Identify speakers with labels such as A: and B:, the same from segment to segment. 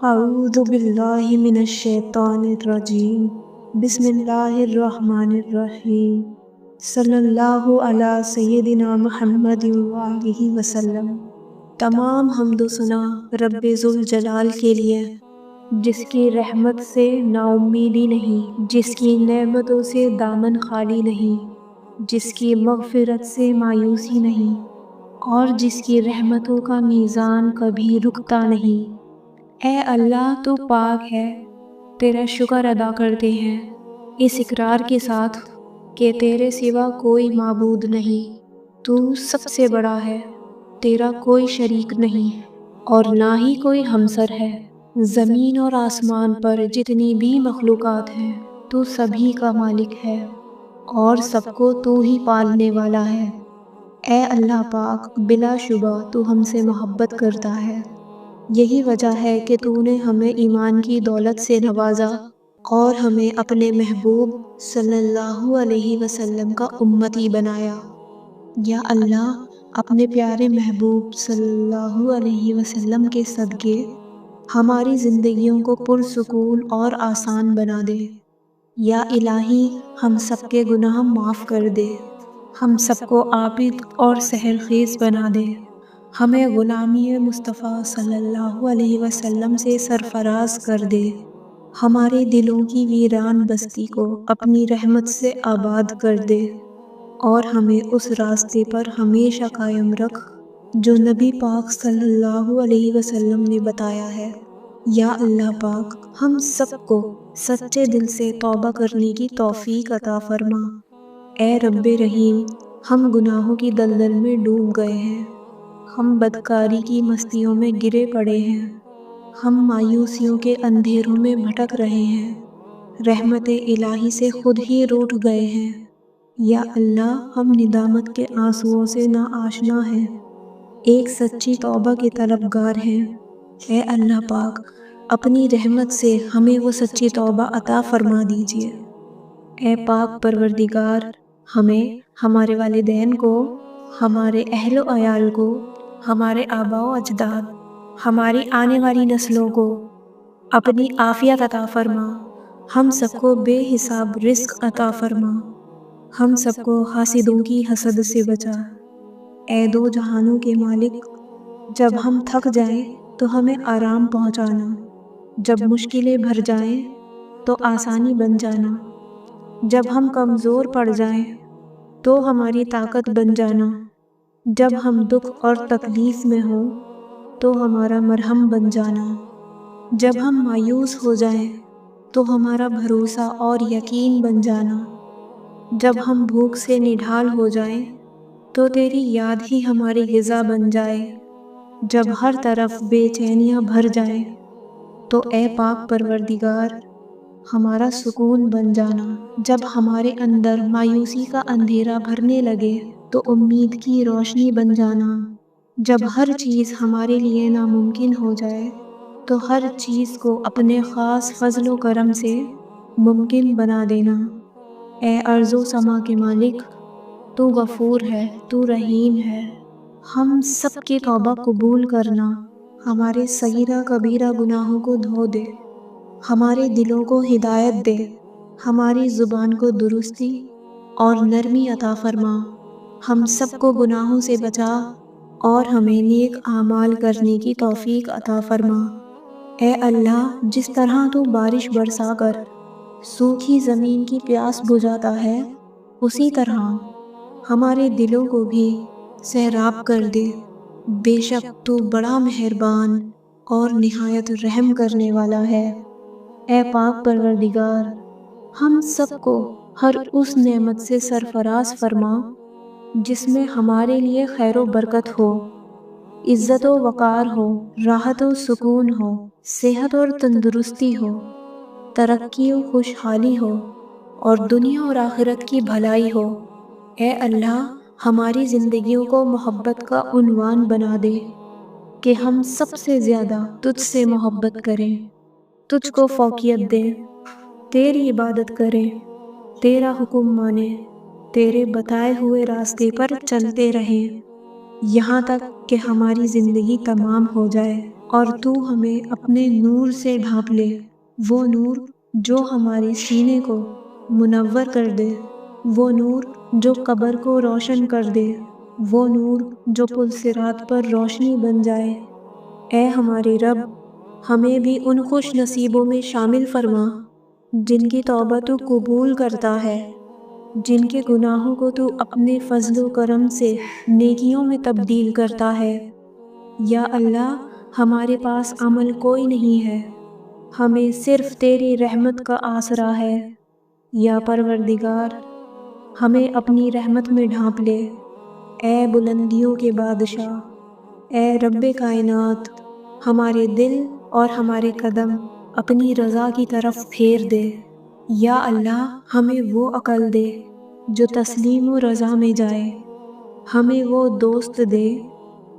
A: اعوذ باللہ من الشیطان الرجیم، بسم اللہ الرحمن الرحیم، صلی اللہ علی سیدنا محمد وآلہ وسلم۔ تمام حمد و ثنا رب ذوالجلال کے لیے، جس کی رحمت سے نا امیدی نہیں، جس کی نعمتوں سے دامن خالی نہیں، جس کی مغفرت سے مایوسی نہیں، اور جس کی رحمتوں کا میزان کبھی رکتا نہیں۔ اے اللہ تو پاک ہے، تیرا شکر ادا کرتے ہیں اس اقرار کے ساتھ کہ تیرے سوا کوئی معبود نہیں، تو سب سے بڑا ہے، تیرا کوئی شریک نہیں اور نہ ہی کوئی ہمسر ہے۔ زمین اور آسمان پر جتنی بھی مخلوقات ہیں تو سبھی کا مالک ہے اور سب کو تو ہی پالنے والا ہے۔ اے اللہ پاک، بلا شبہ تو ہم سے محبت کرتا ہے، یہی وجہ ہے کہ تو نے ہمیں ایمان کی دولت سے نوازا اور ہمیں اپنے محبوب صلی اللہ علیہ وسلم کا امتی بنایا۔ یا اللہ، اپنے پیارے محبوب صلی اللہ علیہ وسلم کے صدقے ہماری زندگیوں کو پرسکون اور آسان بنا دے۔ یا الہی، ہم سب کے گناہ معاف کر دے، ہم سب کو عابد اور سحرخیز بنا دے، ہمیں غلامی مصطفیٰ صلی اللہ علیہ وسلم سے سرفراز کر دے، ہمارے دلوں کی ویران بستی کو اپنی رحمت سے آباد کر دے، اور ہمیں اس راستے پر ہمیشہ قائم رکھ جو نبی پاک صلی اللہ علیہ وسلم نے بتایا ہے۔ یا اللہ پاک، ہم سب کو سچے دل سے توبہ کرنے کی توفیق عطا فرما۔ اے رب رحیم، ہم گناہوں کی دلدل میں ڈوب گئے ہیں، ہم بدکاری کی مستیوں میں گرے پڑے ہیں، ہم مایوسیوں کے اندھیروں میں بھٹک رہے ہیں، رحمت الہی سے خود ہی روٹھ گئے ہیں۔ یا اللہ، ہم ندامت کے آنسوؤں سے ناآشنا ہیں، ایک سچی توبہ کے طلبگار ہیں۔ اے اللہ پاک، اپنی رحمت سے ہمیں وہ سچی توبہ عطا فرما دیجیے۔ اے پاک پروردگار، ہمیں، ہمارے والدین کو، ہمارے اہل و عیال کو، ہمارے آباء و اجداد، ہماری آنے والی نسلوں کو اپنی عافیت عطا فرما، ہم سب کو بے حساب رزق عطا فرما، ہم سب کو حاسدوں کی حسد سے بچا۔ اے دو جہانوں کے مالک، جب ہم تھک جائیں تو ہمیں آرام پہنچانا، جب مشکلیں بھر جائیں تو آسانی بن جانا، جب ہم کمزور پڑ جائیں تو ہماری طاقت بن جانا، جب ہم دکھ اور تکلیف میں ہوں تو ہمارا مرہم بن جانا، جب ہم مایوس ہو جائیں تو ہمارا بھروسہ اور یقین بن جانا، جب ہم بھوک سے نڈھال ہو جائیں تو تیری یاد ہی ہماری غذا بن جائے، جب ہر طرف بے چینیاں بھر جائیں تو اے پاک پروردگار، ہمارا سکون بن جانا، جب ہمارے اندر مایوسی کا اندھیرا بھرنے لگے تو امید کی روشنی بن جانا، جب ہر چیز ہمارے لیے ناممکن ہو جائے تو ہر چیز کو اپنے خاص فضل و کرم سے ممکن بنا دینا۔ اے ارض و سما کے مالک، تو غفور ہے، تو رحیم ہے، ہم سب کی توبہ قبول کرنا، ہمارے صغیرہ کبیرہ گناہوں کو دھو دے، ہمارے دلوں کو ہدایت دے، ہماری زبان کو درستی اور نرمی عطا فرما، ہم سب کو گناہوں سے بچا اور ہمیں نیک اعمال کرنے کی توفیق عطا فرما۔ اے اللہ، جس طرح تو بارش برسا کر سوکھی زمین کی پیاس بجھاتا ہے، اسی طرح ہمارے دلوں کو بھی سیراب کر دے۔ بے شک تو بڑا مہربان اور نہایت رحم کرنے والا ہے۔ اے پاک پروردگار، ہم سب کو ہر اس نعمت سے سرفراز فرما جس میں ہمارے لیے خیر و برکت ہو، عزت و وقار ہو، راحت و سکون ہو، صحت اور تندرستی ہو، ترقی و خوشحالی ہو، اور دنیا اور آخرت کی بھلائی ہو۔ اے اللہ، ہماری زندگیوں کو محبت کا عنوان بنا دے کہ ہم سب سے زیادہ تجھ سے محبت کریں، تجھ کو فوقیت دیں، تیری عبادت کریں، تیرا حکم مانیں، تیرے بتائے ہوئے راستے پر چلتے رہیں، یہاں تک کہ ہماری زندگی تمام ہو جائے۔ اور تو ہمیں اپنے نور سے ڈھانپ لے، وہ نور جو ہمارے سینے کو منور کر دے، وہ نور جو قبر کو روشن کر دے، وہ نور جو پل صراط پر روشنی بن جائے۔ اے ہمارے رب، ہمیں بھی ان خوش نصیبوں میں شامل فرما جن کی توبہ تو قبول کرتا ہے، جن کے گناہوں کو تو اپنے فضل و کرم سے نیکیوں میں تبدیل کرتا ہے۔ یا اللہ، ہمارے پاس عمل کوئی نہیں ہے، ہمیں صرف تیری رحمت کا آسرا ہے۔ یا پروردگار، ہمیں اپنی رحمت میں ڈھانپ لے۔ اے بلندیوں کے بادشاہ، اے رب کائنات، ہمارے دل اور ہمارے قدم اپنی رضا کی طرف پھیر دے۔ یا اللہ، ہمیں وہ عقل دے جو تسلیم و رضا میں جائے، ہمیں وہ دوست دے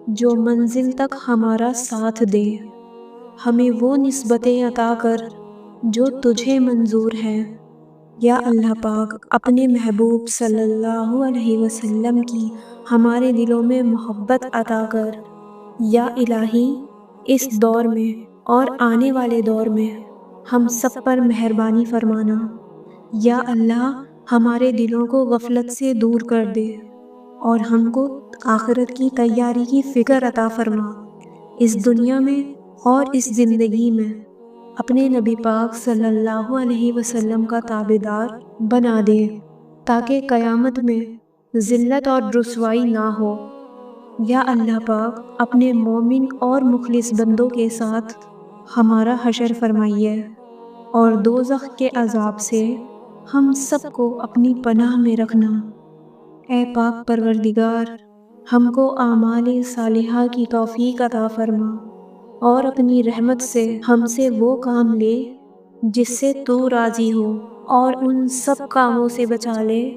A: جو منزل تک ہمارا ساتھ دے، ہمیں وہ نسبتیں عطا کر جو تجھے منظور ہیں۔ یا اللہ پاک، اپنے محبوب صلی اللہ علیہ وسلم کی ہمارے دلوں میں محبت عطا کر۔ یا الہی، اس دور میں اور آنے والے دور میں ہم سب پر مہربانی فرمانا۔ یا اللہ، ہمارے دلوں کو غفلت سے دور کر دے اور ہم کو آخرت کی تیاری کی فکر عطا فرما۔ اس دنیا میں اور اس زندگی میں اپنے نبی پاک صلی اللہ علیہ وسلم کا تابعدار بنا دے، تاکہ قیامت میں ذلت اور رسوائی نہ ہو۔ یا اللہ پاک، اپنے مومن اور مخلص بندوں کے ساتھ ہمارا حشر فرمائیے اور دوزخ کے عذاب سے ہم سب کو اپنی پناہ میں رکھنا۔ اے پاک پروردگار، ہم کو اعمال صالحہ کی توفیق عطا فرما اور اپنی رحمت سے ہم سے وہ کام لے جس سے تو راضی ہو، اور ان سب کاموں سے بچا لے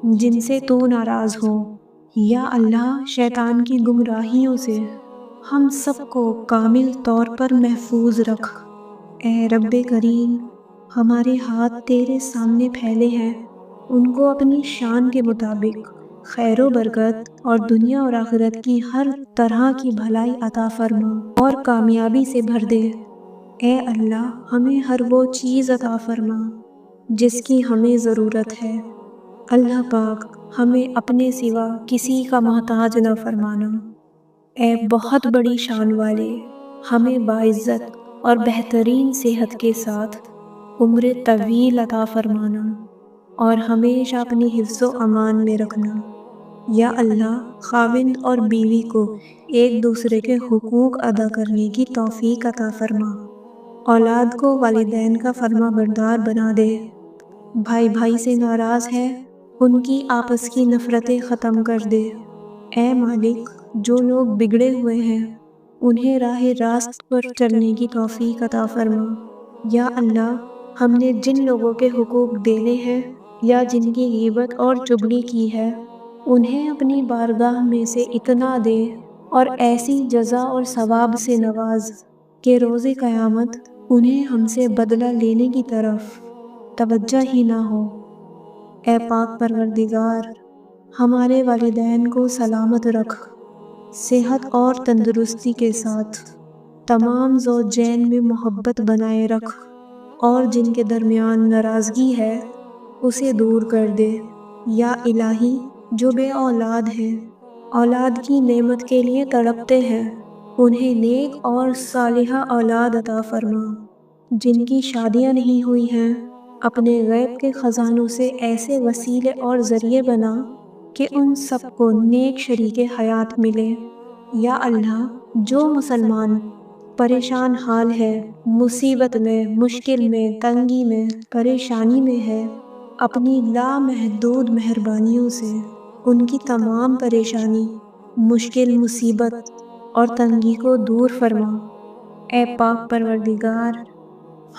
A: جن سے تو ناراض ہو۔ یا اللہ، شیطان کی گمراہیوں سے ہم سب کو کامل طور پر محفوظ رکھ۔ اے رب کریم، ہمارے ہاتھ تیرے سامنے پھیلے ہیں، ان کو اپنی شان کے مطابق خیر و برکت اور دنیا اور آخرت کی ہر طرح کی بھلائی عطا فرما اور کامیابی سے بھر دے۔ اے اللہ، ہمیں ہر وہ چیز عطا فرما جس کی ہمیں ضرورت ہے۔ اللہ پاک، ہمیں اپنے سوا کسی کا محتاج نہ فرمانا۔ اے بہت بڑی شان والے، ہمیں باعزت اور بہترین صحت کے ساتھ عمر طویل عطا فرمانا اور ہمیشہ اپنی حفظ و امان میں رکھنا۔ یا اللہ، خاوند اور بیوی کو ایک دوسرے کے حقوق ادا کرنے کی توفیق عطا فرما، اولاد کو والدین کا فرما بردار بنا دے، بھائی بھائی سے ناراض ہے ان کی آپس کی نفرتیں ختم کر دے۔ اے مالک، جو لوگ بگڑے ہوئے ہیں انہیں راہ راست پر چلنے کی توفیق عطا فرما۔ یا اللہ، ہم نے جن لوگوں کے حقوق دینے ہیں یا جن کی غیبت اور چغلی کی ہے، انہیں اپنی بارگاہ میں سے اتنا دے اور ایسی جزا اور ثواب سے نواز کہ روز قیامت انہیں ہم سے بدلہ لینے کی طرف توجہ ہی نہ ہو۔ اے پاک پروردگار، ہمارے والدین کو سلامت رکھ، صحت اور تندرستی کے ساتھ تمام زوجین میں محبت بنائے رکھ، اور جن کے درمیان ناراضگی ہے اسے دور کر دے۔ یا الہی، جو بے اولاد ہیں، اولاد کی نعمت کے لیے تڑپتے ہیں، انہیں نیک اور صالحہ اولاد عطا فرما۔ جن کی شادیاں نہیں ہوئی ہیں، اپنے غیب کے خزانوں سے ایسے وسیلے اور ذریعے بنا کہ ان سب کو نیک شریک حیات ملے۔ یا اللہ، جو مسلمان پریشان حال ہے، مصیبت میں، مشکل میں، تنگی میں، پریشانی میں ہے، اپنی لامحدود مہربانیوں سے ان کی تمام پریشانی، مشکل، مصیبت اور تنگی کو دور فرما۔ اے پاک پروردگار،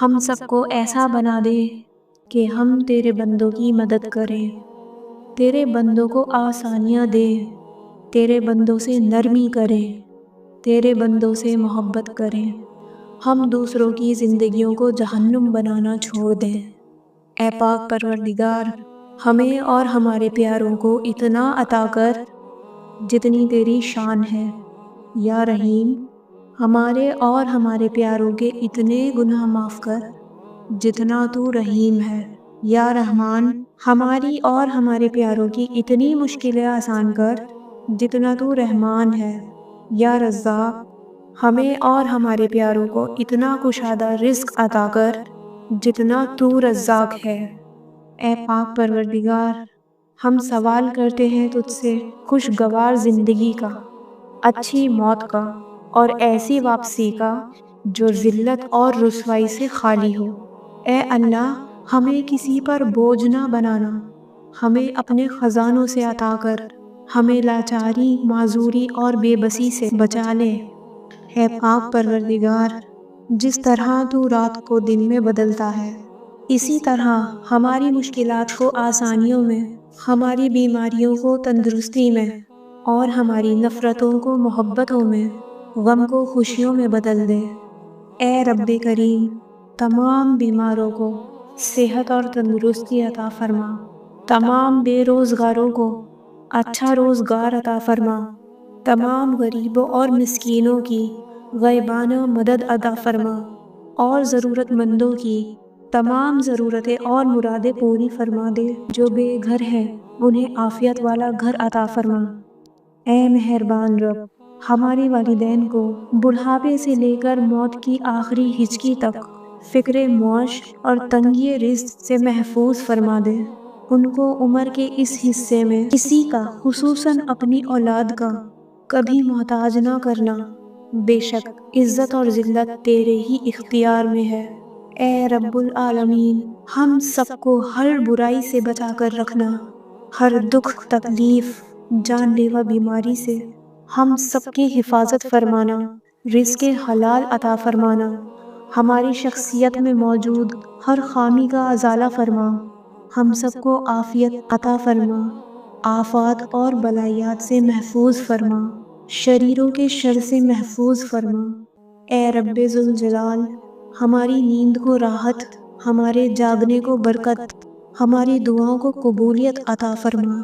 A: ہم سب کو ایسا بنا دے کہ ہم تیرے بندوں کی مدد کریں، تیرے بندوں کو آسانیاں دیں، تیرے بندوں سے نرمی کریں، تیرے بندوں سے محبت کریں، ہم دوسروں کی زندگیوں کو جہنم بنانا چھوڑ دیں۔ اے پاک پروردگار، ہمیں اور ہمارے پیاروں کو اتنا عطا کر جتنی تیری شان ہے۔ یا رحیم، ہمارے اور ہمارے پیاروں کے اتنے گناہ معاف کر جتنا تو رحیم ہے۔ یا رحمان، ہماری اور ہمارے پیاروں کی اتنی مشکلیں آسان کر جتنا تو رحمان ہے۔ یا رزاق، ہمیں اور ہمارے پیاروں کو اتنا کشادہ رزق عطا کر جتنا تو رزاق ہے۔ اے پاک پروردگار، ہم سوال کرتے ہیں تجھ سے خوشگوار زندگی کا، اچھی موت کا اور ایسی واپسی کا جو ذلت اور رسوائی سے خالی ہو۔ اے اللہ، ہمیں کسی پر بوجھ نہ بنانا، ہمیں اپنے خزانوں سے عطا کر ہمیں لاچاری، معذوری اور بے بسی سے بچا لے۔ اے پاک پروردگار، جس طرح تو رات کو دن میں بدلتا ہے، اسی طرح ہماری مشکلات کو آسانیوں میں، ہماری بیماریوں کو تندرستی میں اور ہماری نفرتوں کو محبتوں میں، غم کو خوشیوں میں بدل دے۔ اے رب کریم، تمام بیماروں کو صحت اور تندرستی عطا فرما، تمام بے روزگاروں کو اچھا روزگار عطا فرما، تمام غریبوں اور مسکینوں کی غیبانہ مدد عطا فرما اور ضرورت مندوں کی تمام ضرورتیں اور مرادیں پوری فرما دے۔ جو بے گھر ہیں انہیں عافیت والا گھر عطا فرما۔ اے مہربان رب، ہمارے والدین کو بڑھاپے سے لے کر موت کی آخری ہچکی تک فکر معاش اور تنگی رزق سے محفوظ فرما دے۔ ان کو عمر کے اس حصے میں کسی کا، خصوصاً اپنی اولاد کا، کبھی محتاج نہ کرنا۔ بے شک عزت اور ذلت تیرے ہی اختیار میں ہے۔ اے رب العالمین، ہم سب کو ہر برائی سے بچا کر رکھنا، ہر دکھ، تکلیف، جان لیوا بیماری سے ہم سب کی حفاظت فرمانا، رزق حلال عطا فرمانا، ہماری شخصیت میں موجود ہر خامی کا ازالہ فرما، ہم سب کو عافیت عطا فرما، آفات اور بلایات سے محفوظ فرما، شریروں کے شر سے محفوظ فرما۔ اے رب ذوالجلال، ہماری نیند کو راحت، ہمارے جاگنے کو برکت، ہماری دعاؤں کو قبولیت عطا فرما،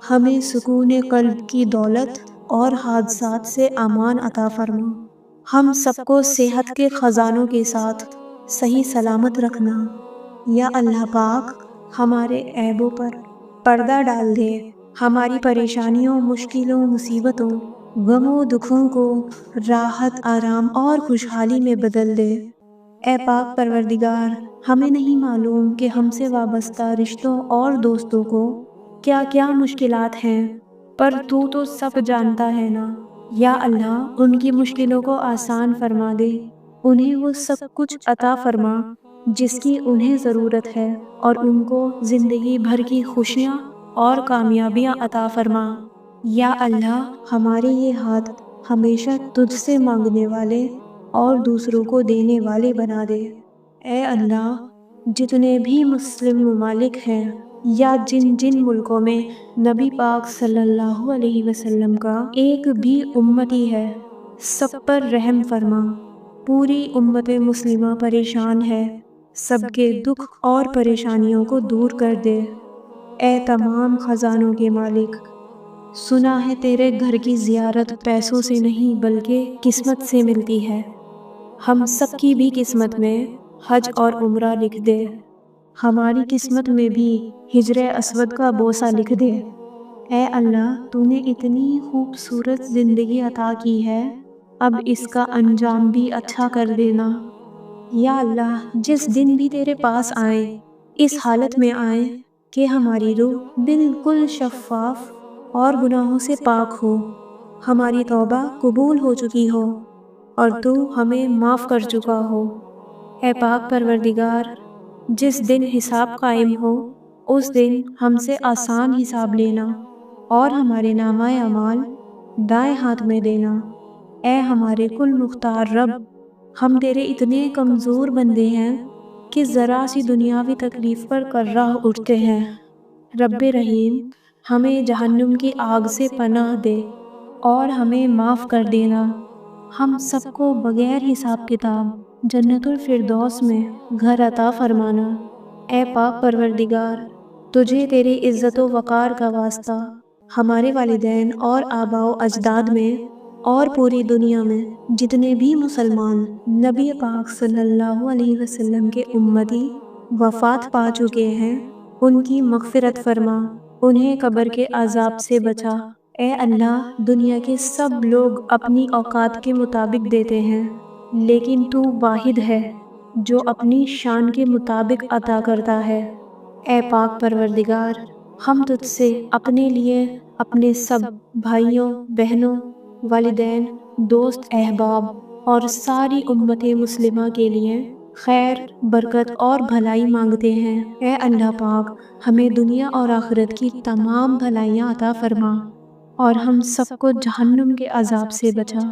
A: ہمیں سکون قلب کی دولت اور حادثات سے امان عطا فرما، ہم سب کو صحت کے خزانوں کے ساتھ صحیح سلامت رکھنا۔ یا اللہ پاک، ہمارے عیبوں پر پردہ ڈال دے، ہماری پریشانیوں، مشکلوں، مصیبتوں، غموں، دکھوں کو راحت، آرام اور خوشحالی میں بدل دے۔ اے پاک پروردگار، ہمیں نہیں معلوم کہ ہم سے وابستہ رشتوں اور دوستوں کو کیا کیا مشکلات ہیں، پر تو سب جانتا ہے نا۔ یا اللہ، ان کی مشکلوں کو آسان فرما دے، انہیں وہ سب کچھ عطا فرما جس کی انہیں ضرورت ہے، اور ان کو زندگی بھر کی خوشیاں اور کامیابیاں عطا فرما۔ یا اللہ، ہمارے یہ ہاتھ ہمیشہ تجھ سے مانگنے والے اور دوسروں کو دینے والے بنا دے۔ اے اللہ، جتنے بھی مسلم ممالک ہیں یا جن جن ملکوں میں نبی پاک صلی اللہ علیہ وسلم کا ایک بھی امتی ہے، سب پر رحم فرما۔ پوری امت مسلمہ پریشان ہے، سب کے دکھ اور پریشانیوں کو دور کر دے۔ اے تمام خزانوں کے مالک، سنا ہے تیرے گھر کی زیارت پیسوں سے نہیں بلکہ قسمت سے ملتی ہے، ہم سب کی بھی قسمت میں حج اور عمرہ لکھ دے، ہماری قسمت میں بھی ہجر اسود کا بوسہ لکھ دے۔ اے اللہ، تو نے اتنی خوبصورت زندگی عطا کی ہے، اب اس کا انجام بھی اچھا کر دینا۔ یا اللہ، جس دن بھی تیرے پاس آئیں، اس حالت میں آئیں کہ ہماری روح بالکل شفاف اور گناہوں سے پاک ہو، ہماری توبہ قبول ہو چکی ہو اور تو ہمیں معاف کر چکا ہو۔ اے پاک پروردگار، جس دن حساب قائم ہو، اس دن ہم سے آسان حساب لینا اور ہمارے نامہ اعمال دائیں ہاتھ میں دینا۔ اے ہمارے کل مختار رب، ہم تیرے اتنے کمزور بندے ہیں کہ ذرا سی دنیاوی تکلیف پر کرہ اٹھتے ہیں۔ رب رحیم، ہمیں جہنم کی آگ سے پناہ دے اور ہمیں معاف کر دینا، ہم سب کو بغیر حساب کتاب جنت الفردوس میں گھر عطا فرمانا۔ اے پاک پروردگار، تجھے تیری عزت و وقار کا واسطہ ہمارے والدین اور آباء و اجداد میں اور پوری دنیا میں جتنے بھی مسلمان نبی پاک صلی اللہ علیہ وسلم کے امتی وفات پا چکے ہیں، ان کی مغفرت فرما، انہیں قبر کے عذاب سے بچا۔ اے اللہ، دنیا کے سب لوگ اپنی اوقات کے مطابق دیتے ہیں، لیکن تو واحد ہے جو اپنی شان کے مطابق عطا کرتا ہے۔ اے پاک پروردگار، ہم تجھ سے اپنے لیے، اپنے سب بھائیوں، بہنوں، والدین، دوست، احباب اور ساری امت مسلمہ کے لیے خیر، برکت اور بھلائی مانگتے ہیں۔ اے اللہ پاک، ہمیں دنیا اور آخرت کی تمام بھلائیاں عطا فرما اور ہم سب کو جہنم کے عذاب سے بچا۔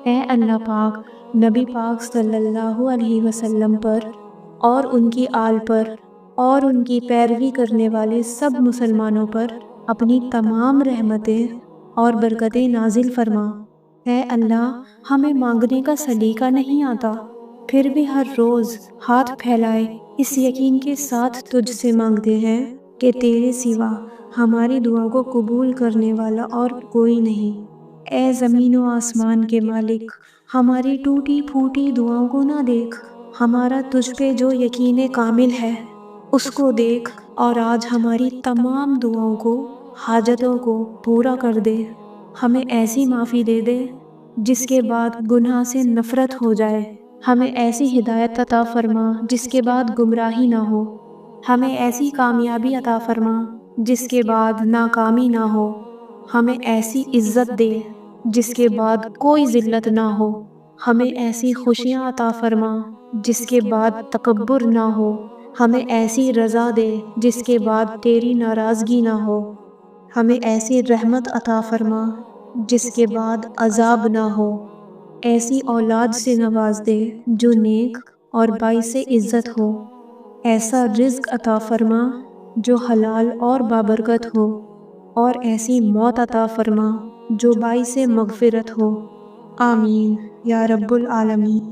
A: اے اللہ پاک، نبی پاک صلی اللہ علیہ وسلم پر اور ان کی آل پر اور ان کی پیروی کرنے والے سب مسلمانوں پر اپنی تمام رحمتیں اور برکتیں نازل فرما۔ اے اللہ، ہمیں مانگنے کا سلیقہ نہیں آتا، پھر بھی ہر روز ہاتھ پھیلائے اس یقین کے ساتھ تجھ سے مانگتے ہیں کہ تیرے سوا ہماری دعا کو قبول کرنے والا اور کوئی نہیں۔ اے زمین و آسمان کے مالک، ہماری ٹوٹی پھوٹی دعاؤں کو نہ دیکھ، ہمارا تجھ پہ جو یقین کامل ہے اس کو دیکھ اور آج ہماری تمام دعاؤں کو، حاجتوں کو پورا کر دے۔ ہمیں ایسی معافی دے دے جس کے بعد گناہ سے نفرت ہو جائے، ہمیں ایسی ہدایت عطا فرما جس کے بعد گمراہی نہ ہو، ہمیں ایسی کامیابی عطا فرما جس کے بعد ناکامی نہ ہو، ہمیں ایسی عزت دے جس کے بعد کوئی ذلت نہ ہو، ہمیں ایسی خوشیاں عطا فرما جس کے بعد تکبر نہ ہو، ہمیں ایسی رضا دے جس کے بعد تیری ناراضگی نہ ہو، ہمیں ایسی رحمت عطا فرما جس کے بعد عذاب نہ ہو، ایسی اولاد سے نواز دے جو نیک اور باعث عزت ہو، ایسا رزق عطا فرما جو حلال اور بابرکت ہو، اور ایسی موت عطا فرما جو باعث مغفرت ہو۔ آمین یا رب العالمین۔